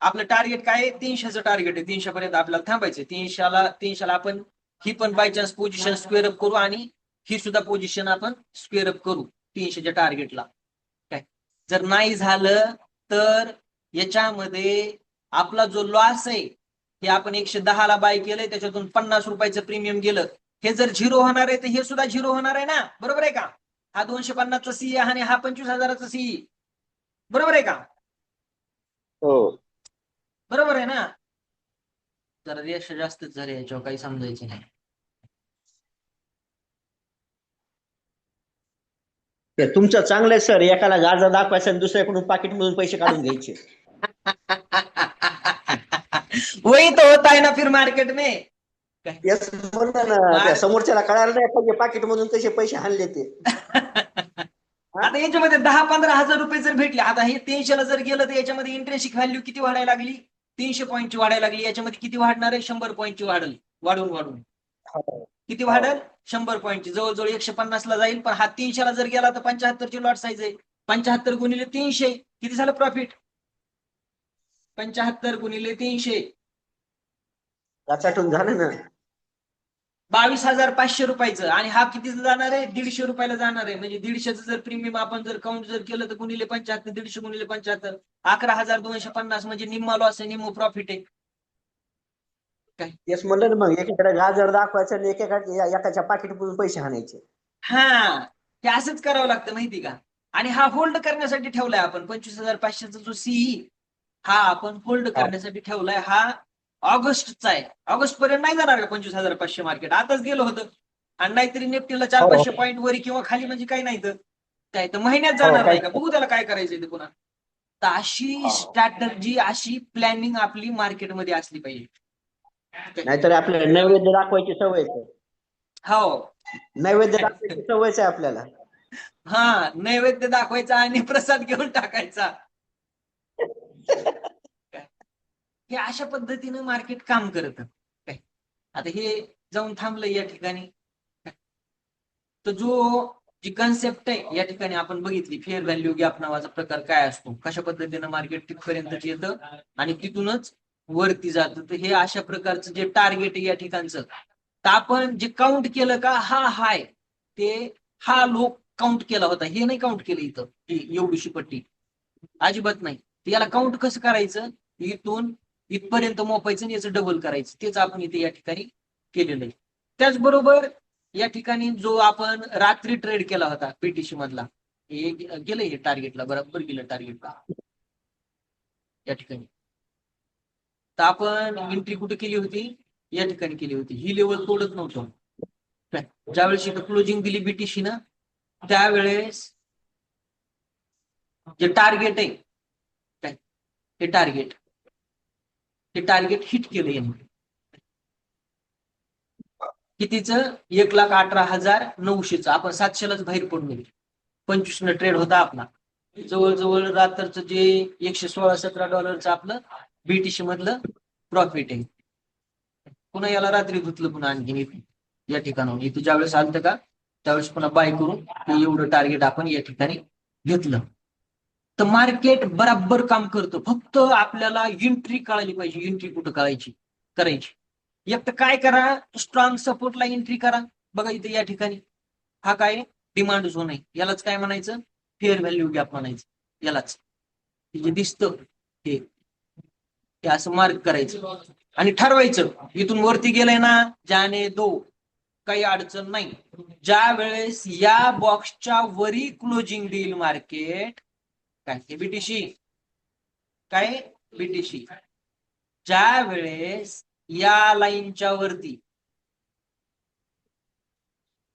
आपलं टार्गेट काय आहे? 300चं टार्गेट आहे. 300 पर्यंत आपल्याला थांबायचं. 300ला आपण ही पण by chance position square up करू आणि ही सुद्धा पोझिशन आपण स्क्वेअर अप करू 300च्या टार्गेटला. काय जर नाही झालं तर याच्यामध्ये आपला जो लॉस आहे, हे आपण 110 ला बाय केलंय, त्याच्यातून 50 रुपयाचं प्रीमियम गेलं. हे जर झिरो होणार आहे तर हे सुद्धा झिरो होणार आहे ना, बरोबर आहे का? हा 250चा सीई आणि हा 25,000चा सीई, बरोबर आहे का? हो, बरोबर आहे ना? जरा रेष जास्तच झाले, याच्यावर काही समजायचं नाही. तुमचं चांगलं आहे सर, एकाला गाजा दाखवायचं आणि दुसऱ्याकडून पाकिट मधून पैसे काढून घ्यायचे. वही तो होता है ना फिर मार्केट में. तेच म्हणलं ना, त्या समोरच्याला कळायला नाही पाहिजे पाकिट मधून कसे पैसे हाणले ते. आता याच्यामध्ये 10-15 हजार रुपये जर भेटले, आता हे 300ला जर गेलं तर याच्यामध्ये इंट्रेन्सिक व्हॅल्यू किती वाढायला लागली? 300 पॉईंटची वाढायला लागली. याच्यामध्ये किती वाढणार आहे? 100 पॉईंटची वाढेल. वाढून किती वाढेल? 100 पॉईंटची. जवळजवळ 150ला जाईल. पण हा 300ला जर गेला तर 75ची लॉट साईज आहे. 75 गुणिले 300 किती झालं प्रॉफिट? 75 गुणिले 300 त्याच्यातून झालं ना 22,500 रुपयाचं. आणि हा किती जाणार आहे? 150 रुपयाला जाणार आहे. म्हणजे 150चं जर प्रीमियम आपण जर काउंट जर केलं तर गुणिले 75, 150 गुणिले 75 11,250, म्हणजे निम्मा लॉस आहे, निम्मा प्रॉफिट आहे. काय तेच म्हणलं ना, मग एकीकडे गाजर दाखवायचं आणि एकाच्या पाकिट मधून पैसे हाणायचे. हा, हे असंच करावं लागतं माहिती का? आणि हा होल्ड करण्यासाठी ठेवलाय आपण 25,500चा जो सीई, हा आपण होल्ड करण्यासाठी ठेवलाय. हा ऑगस्टचा आहे. ऑगस्ट पर्यंत नाही जाणार का 25,500 मार्केट? आताच गेलं होतं. आणि नाहीतरी निफ्टीला 400-500 पॉईंट वरी किंवा खाली, म्हणजे काही नाही तर काय तर महिन्यात जाणार नाही का? बघू त्याला काय करायचंय ते पुन्हा. तर अशी स्ट्रॅटर्जी, अशी प्लॅनिंग आपली मार्केटमध्ये असली पाहिजे. नाहीतर आपल्याला नैवेद्य दाखवायची सवय आहे. हो, नैवेद्य दाखवायची सवयच आहे आपल्याला. हा, नैवेद्य दाखवायचा आणि प्रसाद घेऊन टाकायचा. हे अशा पद्धतीनं मार्केट काम करत. काय आता हे जाऊन थांबलं या ठिकाणी. तर जी कन्सेप्ट आहे या ठिकाणी आपण बघितली, फेअर व्हॅल्यू गॅप नावाचा प्रकार काय असतो, कशा पद्धतीनं मार्केट तिथपर्यंत येतं आणि तिथूनच वरती जातं. तर हे अशा प्रकारचं जे टार्गेट आहे या ठिकाणचं, तर आपण जे काउंट केलं का, हा हाय ते हा लो काउंट केला होता. हे नाही काउंट केलं इथं, एवढीशी पट्टी अजिबात नाही. याला काउंट कसं करायचं? इथून इथपर्यंत मोपायचं आणि याचं डबल करायचं. तेच आपण इथे या ठिकाणी केलेलं आहे. त्याचबरोबर या ठिकाणी जो आपण रात्री ट्रेड केला होता पीटीसी मधला, हे गेलं हे टार्गेटला, बरोबर गेलं टार्गेटला या ठिकाणी. तर आपण एंट्री कुठे केली होती? या ठिकाणी केली होती. ही लेवल तोडत नव्हतो. ज्यावेळेस इथं क्लोजिंग दिली बीटीसी ना, त्यावेळेस जे टार्गेट आहे, हे टार्गेट हिट केलं यांनी. कितीचं? 1,18,900. आपण 700लाच बाहेर पडलो. 25 ट्रेड होता आपला. जवळजवळ रात्रचं जे $116-17 आपलं बीटीसी मधलं प्रॉफिट आहे. पुन्हा याला रात्री धुतलं पुन्हा आणखीन इथे या ठिकाणाहून इथे ज्यावेळेस आलं का त्यावेळेस पुन्हा बाय करून ते एवढं टार्गेट आपण या ठिकाणी घेतलं. तर मार्केट बराबर काम करतं. फक्त आपल्याला एंट्री कळाली पाहिजे. एंट्री कुठं करायची. एक तर काय करा, स्ट्रॉंग सपोर्टला एंट्री करा. बघा इथे या ठिकाणी हा काय डिमांड झोन आहे. यालाच काय म्हणायचं, फेअर व्हॅल्यू गॅप म्हणायचं. यालाच जे दिसतं हे असं मार्क करायचं आणि ठरवायचं इथून वरती गेलंय ना जाने दो, काही अडचण नाही. ज्या वेळेस या बॉक्सच्या वरी क्लोजिंग देईल मार्केट, काय हे बीटीसी, काय बीटीसी, ज्या वेळेस या लाईनच्या वरती,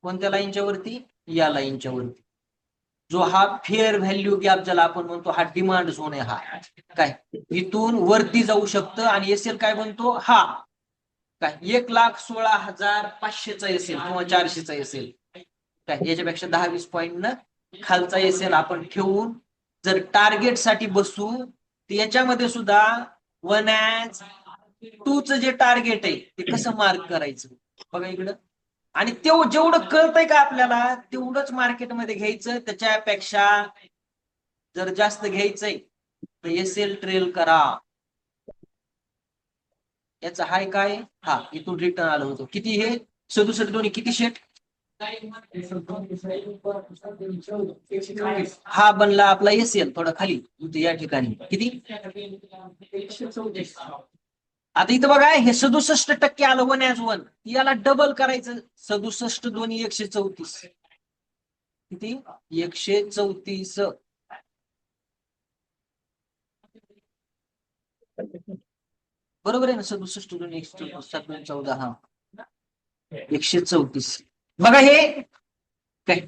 कोणत्या लाईनच्या वरती, या लाईनच्या वरती, जो हा फेअर व्हॅल्यू गॅप ज्याला आपण म्हणतो हा डिमांड झोन आहे. हा काय इथून वरती जाऊ शकतं आणि एसएल काय म्हणतो हा काय 1,16,500चा एसएल किंवा 400चा एसएल, काय याच्यापेक्षा 10-20 पॉईंट न खालचा एसएल आपण ठेवून जर टार्गेट साठी बसू तर याच्यामध्ये सुद्धा 1-2च जे टार्गेट आहे ते कसं मार्क करायचं बघा इकडं. आणि तेवढं जेवढं कळतंय का आपल्याला तेवढंच मार्केटमध्ये घ्यायचं. त्याच्यापेक्षा जर जास्त घ्यायचंय तर एसएल ट्रेल करा. याचा हाय काय, हा इथून रिटर्न आलं होतं किती, हे 67 दोन्ही किती शेट, हा बनला आपला एसएल थोडा खाली इथे या ठिकाणी किती, आता इथं बघा हे 67% आलं 1 याला डबल करायचं. 67 दोन्ही 134 किती, 134 बरोबर आहे ना. 67 दोन्ही 134 7 14 हा 134. बघा हे काय,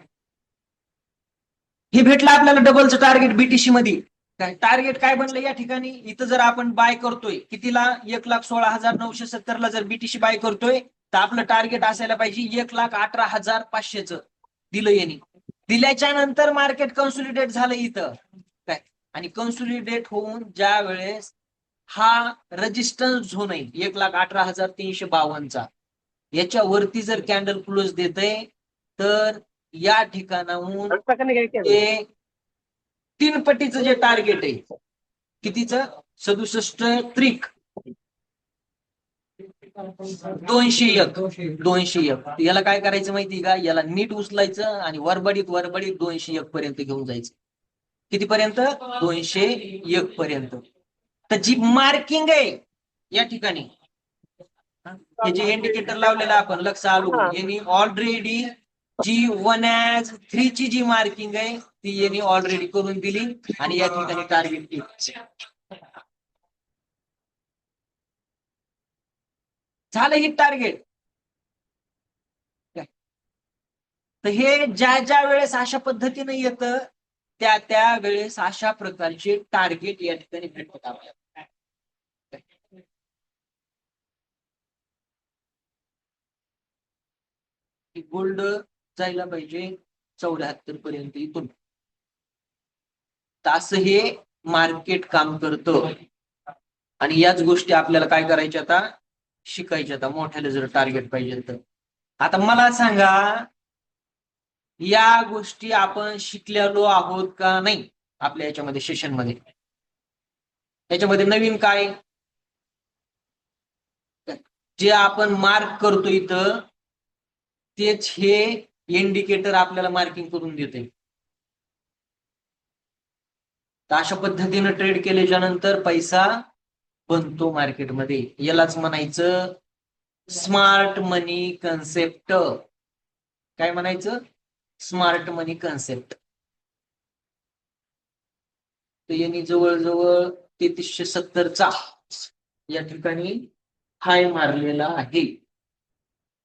हे भेटलं आपल्याला डबलचं टार्गेट बीटीसी मध्ये. काय टार्गेट काय बनलं या ठिकाणी, इथं जर आपण बाय करतोय कितीला, 1,16,970 ला जर बीटीसी बाय करतोय तर आपलं टार्गेट असायला पाहिजे 1,18,500च. दिलं यांनी. दिल्याच्या नंतर मार्केट कन्सोलिडेट झालं इथं काय, आणि कन्सोलिडेट होऊन ज्या वेळेस हा रेजिस्टन्स झोन आहे 1,18,352चा, याच्यावरती जर कॅन्डल क्लोज देते तर या ठिकाणाहून ते 3 पटीचं जे टार्गेट आहे कितीचं, 67 त्रिक 201 याला काय करायचं माहिती का, याला नीट उचलायचं आणि वरबडीत 201 पर्यंत घेऊन जायचं. कितीपर्यंत, 201 पर्यंत. तर जी मार्किंग आहे या ठिकाणी हे जे इंडिकेटर लावलेलं आपण लक्ष आलो यांनी ऑलरेडी जी 1-3 ची जी मार्किंग आहे ती यांनी ऑलरेडी करून दिली आणि या ठिकाणी टार्गेट केलं. झालं ही टार्गेट. तर हे ज्या वेळेस अशा पद्धतीने येतं त्या वेळेस अशा प्रकारचे टार्गेट या ठिकाणी भेटतात आपल्याला. गोल्ड जायला पाहिजे 74 पर्यंत इथून. असं हे मार्केट काम करतं आणि याच गोष्टी आपल्याला काय करायच्या आता, शिकायच्या. आता मोठ्याला जर टार्गेट पाहिजे तर आता मला सांगा या गोष्टी आपण शिकलेलो आहोत का नाही आपल्या याच्यामध्ये सेशन मध्ये. याच्यामध्ये नवीन काय, जे आपण मार्क करतो इथं तेच हे इंडिकेटर आपल्याला मार्किंग करून देते. तर अशा पद्धतीने ट्रेड केल्याच्या नंतर पैसा बनतो मार्केटमध्ये. यालाच म्हणायचं स्मार्ट मनी कन्सेप्ट. काय म्हणायचं, स्मार्ट मनी कन्सेप्ट. तर यांनी जवळजवळ 3370चा या ठिकाणी हाय मारलेला आहे.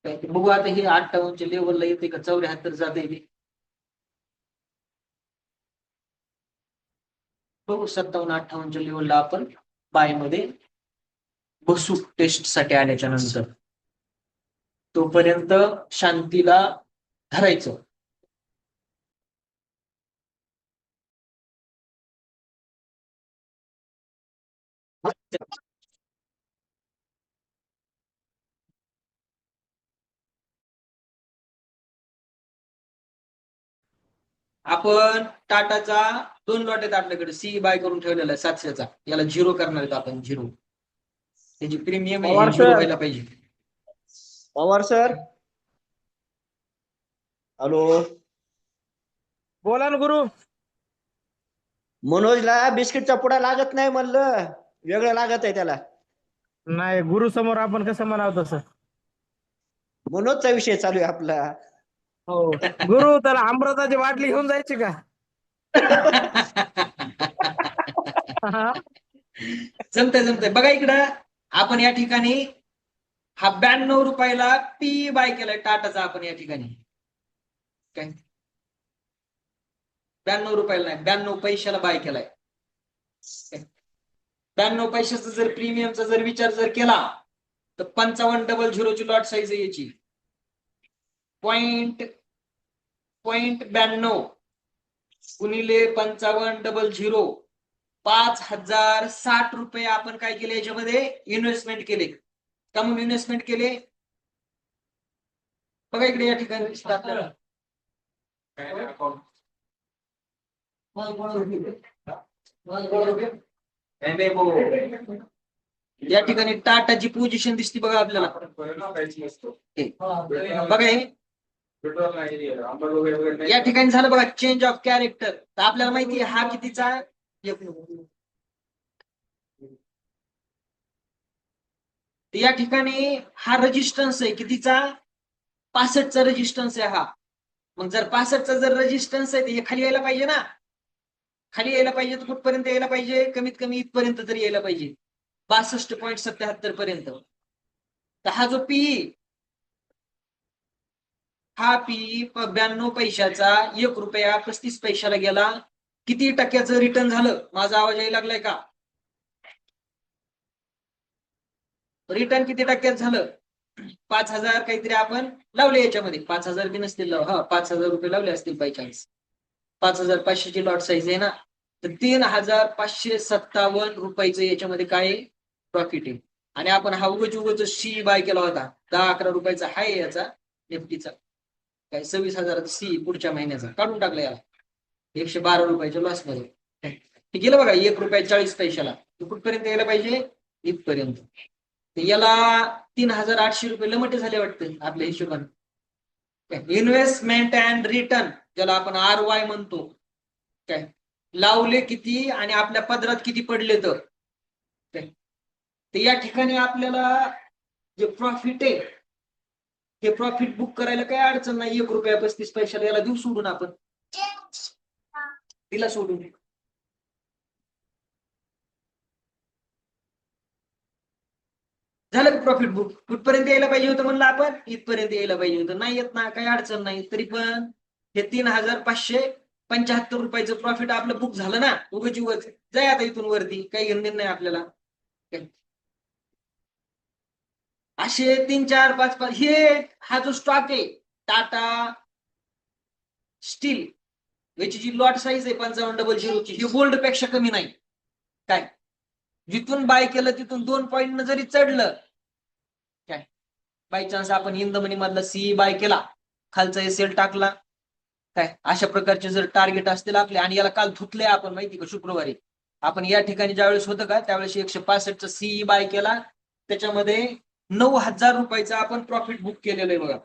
बघू आता हे 58च्या लेवलला येते का 74 जाते. बघू 57-58च्या लेवलला आपण बाय मध्ये बसू टेस्ट साठी आल्याच्या नंतर. तोपर्यंत शांतीला धरायचं. आपण टाटाचा 2 लॉट आहेत आपल्याकडे, सी बाय करून ठेवलेला आहे 700चा. याला झिरो करणार आहेत आपण, झिरो. त्याची प्रीमियम आहे, पवार झिरो सर. व्हायला पाहिजे. पवार सर. हॅलो. बोला ना गुरु. मनोजला बिस्किटचा पुडा लागत नाही म्हणलं, वेगळं लागत आहे त्याला. नाही, गुरु समोर आपण कसं म्हणावं तसं. मनोजचा विषय चालू आहे आपला. हो गुरु, त्याला अमृताची बाटली घेऊन जायची का? हा? जमतंय. बघा इकडं, आपण या ठिकाणी हा 92 रुपयाला पी बाय केलाय टाटाचा आपण या ठिकाणी. काय 92 रुपयाला नाही, 92 पैशाला बाय केलाय. 92 पैशाचा जर प्रीमियमचा जर विचार जर केला तर 5500 ची लॉट साईज आहे याची. 0.92 गुणिले 5500, 5060 रुपये आपण काय केले याच्यामध्ये इन्व्हेस्टमेंट केले. का म्हणून इन्व्हेस्टमेंट केले? बघा इकडे या ठिकाणी या ठिकाणी टाटाची पोझिशन दिसते बघा आपल्याला. बघा हे या ठिकाणी झालं बघा चेंज ऑफ कॅरेक्टर. तर आपल्याला माहिती आहे हा कितीचा आहे. या ठिकाणी हा रेजिस्टन्स आहे कितीचा, 65चा रेजिस्टन्स आहे हा. मग जर 65चा जर रेजिस्टन्स आहे तर हे खाली यायला पाहिजे ना. खाली यायला पाहिजे तर कुठपर्यंत यायला पाहिजे, कमीत कमी इथपर्यंत तरी यायला पाहिजे, 62.77 पर्यंत. तर हा जो पीई, हा पीई 92 पैशाचा 1 रुपया 35 पैशाला गेला. किती टक्क्याचं रिटर्न झालं? माझा आवाज यायला लागलाय का? रिटर्न किती टक्क्यात झालं? 5000 काहीतरी आपण लावले याच्यामध्ये. 5000 बी नसतील, हा 5000 रुपये लावले असतील बाय चान्स. 5500 ची लॉट साईज आहे ना. तर 3557 रुपयाचं याच्यामध्ये काय प्रॉफिट आहे. आणि आपण हा उगच सी बाय केला होता, 10-11 रुपयाचा हाय याचा निफ्टीचा, काय 26,000 सी पुढच्या महिन्याचा काढून टाकला याला 112 रुपयाच्या लॉस मध्ये. ते गेलं बघा 1 रुपया 40 पैशाला. कुठपर्यंत यायला पाहिजे? इथपर्यंत. याला 3800 रुपये लमटे झाले वाटतं आपल्या हिशोबाने. इन्व्हेस्टमेंट अँड रिटर्न, ज्याला आपण ROI म्हणतो. काय लावले किती आणि आपल्या पदरात किती पडले तर. या ठिकाणी आपल्याला जे प्रॉफिट आहे हे प्रॉफिट बुक करायला काही अडचण नाही. 1 रुपया 35 पैशाला याला देऊ सोडून, आपण तिला सोडून. झालं प्रॉफिट बुक. कुठपर्यंत यायला पाहिजे होतं म्हणलं आपण, इथपर्यंत यायला पाहिजे होतं. नाही येत ना, काही अडचण नाही. तरी पण हे 3575 रुपयाचं प्रॉफिट आपलं बुक झालं ना. उगच जाय आता इथून वरती, काही घेणं नाही आपल्याला. असे 3, 4, 5 हे हा जो स्टॉक आहे टाटा स्टील, याची जी लॉट साईज आहे 5500 ची, ही गोल्ड पेक्षा कमी नाही. काय जिथून बाय केलं तिथून 2 पॉईंट जरी चढलं, काय बाय चान्स आपण इन द मनी मधला सी बाय केला, खालचा एसएल टाकला, काय अशा प्रकारचे जर टार्गेट असतील आपले. आणि याला काल धुतले आपण माहिती का, शुक्रवारी आपण या ठिकाणी ज्यावेळेस होतं का त्यावेळेस 165चा सी बाय केला, त्याच्यामध्ये 9000 रुपयाचा आपण प्रॉफिट बुक केलेलं आहे बघा.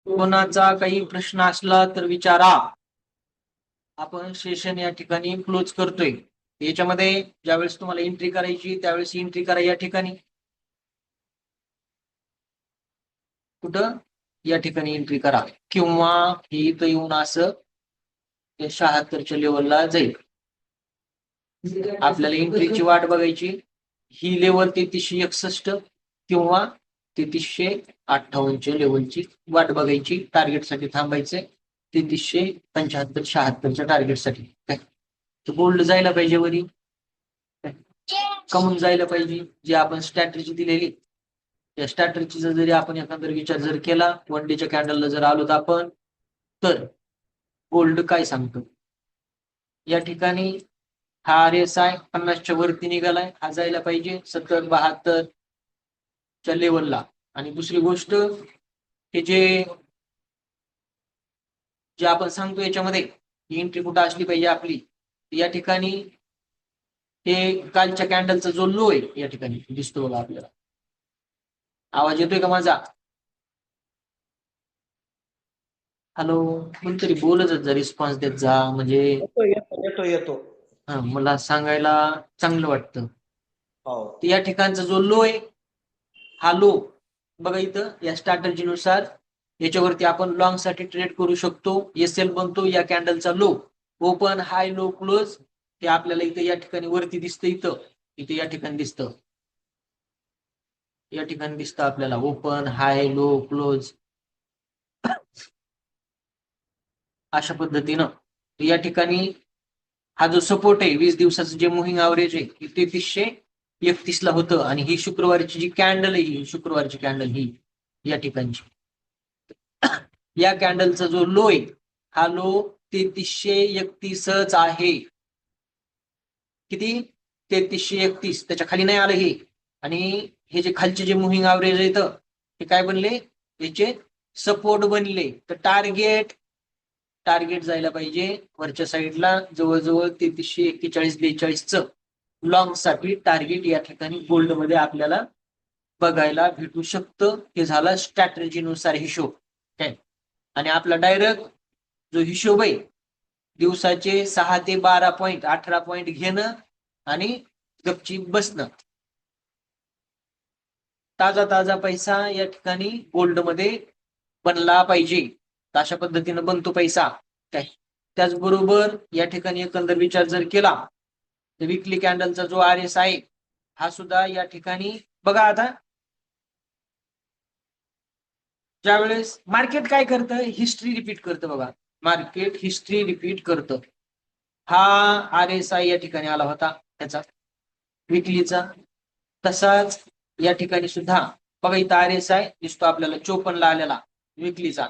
कोणाचा काही प्रश्न असला तर विचारा. आपण सेशन या ठिकाणी क्लोज करतोय. याच्यामध्ये ज्यावेळेस तुम्हाला एंट्री करायची त्यावेळेस एंट्री करा या ठिकाणी. कुठं? या ठिकाणी एंट्री करा, किंवा ही इथं येऊन असं 76च्या लेवलला जाईल. आपल्याला एंट्रीची वाट बघायची. ही लेवल 3361 किंवा 3358 लेवलची वाट बघायची. टार्गेटसाठी थांबायचंय 3375 76च्या टार्गेटसाठी. गोल्ड जायला पाहिजे वरी, कमून जायला पाहिजे. जे आपण स्ट्रॅटेजी दिलेली त्या स्ट्रॅटेजीचा जरी आपण एखादा विचार जर केला, 1 डेच्या कॅन्डलला जर आलो तर आपण, तर गोल्ड काय सांगतो या ठिकाणी हा RSI 50च्या वरती निघालाय, हा जायला पाहिजे 70-72 च्या लेवलला. आणि दुसरी गोष्ट हे जे आपण सांगतो याच्यामध्ये एंट्री कुठं असली पाहिजे आपली, या ठिकाणी हे कालच्या कॅन्डलचा जो लो आहे या ठिकाणी दिसतो बघा आपल्याला. आवाज येतोय का माझा? हॅलो, कोणतरी बोलत जा, रिस्पॉन्स देत जा, म्हणजे येतो येतो येतो येतो. मला सांगायला चांगलं वाटतं. हो. तर या ठिकाणचा जो लो आहे हा लो बघा इथं या स्ट्रॅटर्जीनुसार याच्यावरती आपण लॉंग साठी ट्रेड करू शकतो. SL बनतो या कॅन्डलचा लो, ओपन हाय लो क्लोज हे आपल्याला इथं या ठिकाणी वरती दिसतं, इथं या ठिकाणी दिसतं, या ठिकाणी दिसतं आपल्याला ओपन हाय लो क्लोज अशा पद्धतीनं. या ठिकाणी हा जो सपोर्ट आहे 20 दिवसाचं जे मुव्हिंग ॲव्हरेज आहे 3331 ला होतं, आणि ही शुक्रवारची जी कॅन्डल आहे, ही शुक्रवारची कॅन्डल ही या ठिकाणची, या कॅन्डलचा जो लो आहे हा लो 3331च आहे. किती? 3331. त्याच्या खाली नाही आलं हे. आणि हे जे खालचे जे मुव्हिंग ॲव्हरेज आहे हे काय बनले, याचे सपोर्ट बनले. तर टार्गेट जायला पाहिजे वरच्या साईडला जवळजवळ 3341-42 लॉंग साठी टार्गेट या ठिकाणी गोल्ड मध्ये आपल्याला बघायला भेटू शकतं. हे झाला स्ट्रॅटर्जीनुसार हिशोब काय. आणि आपला डायरेक्ट जो हिशोब आहे दिवसाचे 6 ते 12 पॉईंट 18 पॉईंट घेणं आणि गपचीप बसणं. ताजा पैसा या ठिकाणी गोल्ड मध्ये बनला पाहिजे. अशा पद्धतीनं बनतो पैसा काय. त्याचबरोबर या ठिकाणी एकंदर विचार जर केला तर विकली कॅन्डलचा जो RSI हा सुद्धा या ठिकाणी बघा. आता ज्यावेळेस मार्केट काय करतं, हिस्ट्री रिपीट करतं बघा, मार्केट हिस्ट्री रिपीट करतं. हा RSI या ठिकाणी आला होता त्याचा विकलीचा, तसाच या ठिकाणी सुद्धा बघा इथं RSI दिसतो आपल्याला 54 ला आलेला विकलीचा.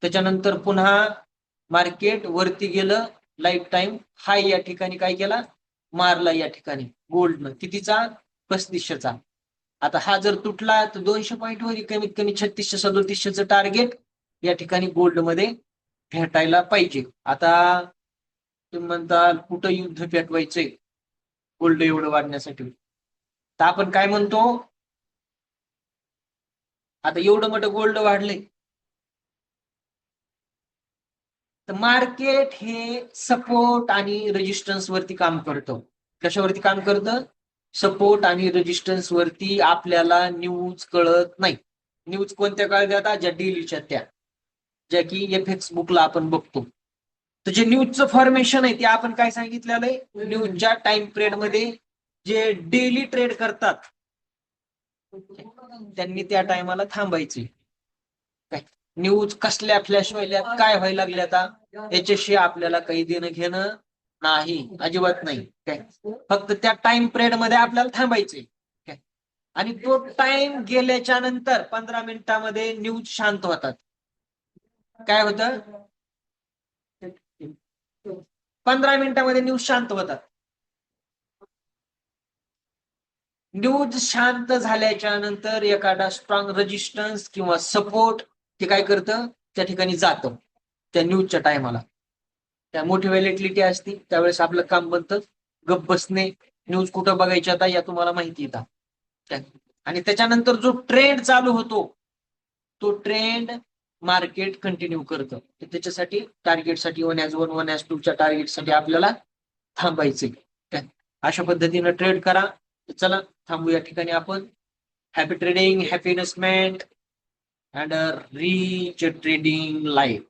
त्याच्यानंतर पुन्हा मार्केट वरती गेलं, लाईफ टाइम हाय या ठिकाणी काय केला, मारला या ठिकाणी गोल्डनं कितीचा, 3500चा. आता हा जर तुटला तर 200 पॉईंट वर कमीत कमी 3600-3700चं टार्गेट या ठिकाणी गोल्ड मध्ये भेटायला पाहिजे. आता तुम्ही म्हणताल कुठं युद्ध पेटवायचंय गोल्ड एवढं वाढण्यासाठी, तर आपण काय म्हणतो, आता एवढं मोठं गोल्ड वाढलंय तर मार्केट हे सपोर्ट आणि रेजिस्टन्स वरती काम करतं. कशावरती काम करतं? सपोर्ट आणि रेजिस्टन्स वरती. आपल्याला न्यूज कळत नाही. न्यूज कोणत्या काळात येतात, ज्या डेलीच्या, ज्या की FX बुकला आपण बघतो. तर जे न्यूजचं फॉर्मेशन आहे ते आपण काय सांगितलेलं आहे, न्यूजच्या टाइम पिरियड मध्ये जे डेली ट्रेड करतात त्यांनी त्या टायमाला थांबायचे. न्यूज कसल्या फ्लॅश व्हायला, काय व्हायला लागल्या आता याच्याशी आपल्याला काही देणं घेणं नाही, अजिबात नाही काय. फक्त त्या टाइम पिरियड मध्ये आपल्याला थांबायचे काय. आणि तो टाइम गेल्याच्या नंतर 15 मिनिटांमध्ये न्यूज शांत होतात. काय होतं, 15 मिनिटांमध्ये न्यूज शांत होतात. न्यूज शांत झाल्याच्या नंतर एखादा स्ट्रॉंग रेजिस्टन्स किंवा सपोर्ट ते काय करतं, त्या ठिकाणी जातं. त्या न्यूजच्या टायमाला त्या मोठी व्हॅलिडिटी असते, त्यावेळेस आपलं काम बनतं गप बसणे. न्यूज कुठं बघायची आता या तुम्हाला माहिती येतात. आणि त्याच्यानंतर जो ट्रेंड चालू होतो तो ट्रेंड मार्केट कंटिन्यू करतं. त्याच्यासाठी टार्गेटसाठी 1as1 1as2च्या टार्गेटसाठी आपल्याला थांबायचे. अशा पद्धतीनं ट्रेड करा. चला थांबू या ठिकाणी आपण. Happy trading, happy investment and rich trading life.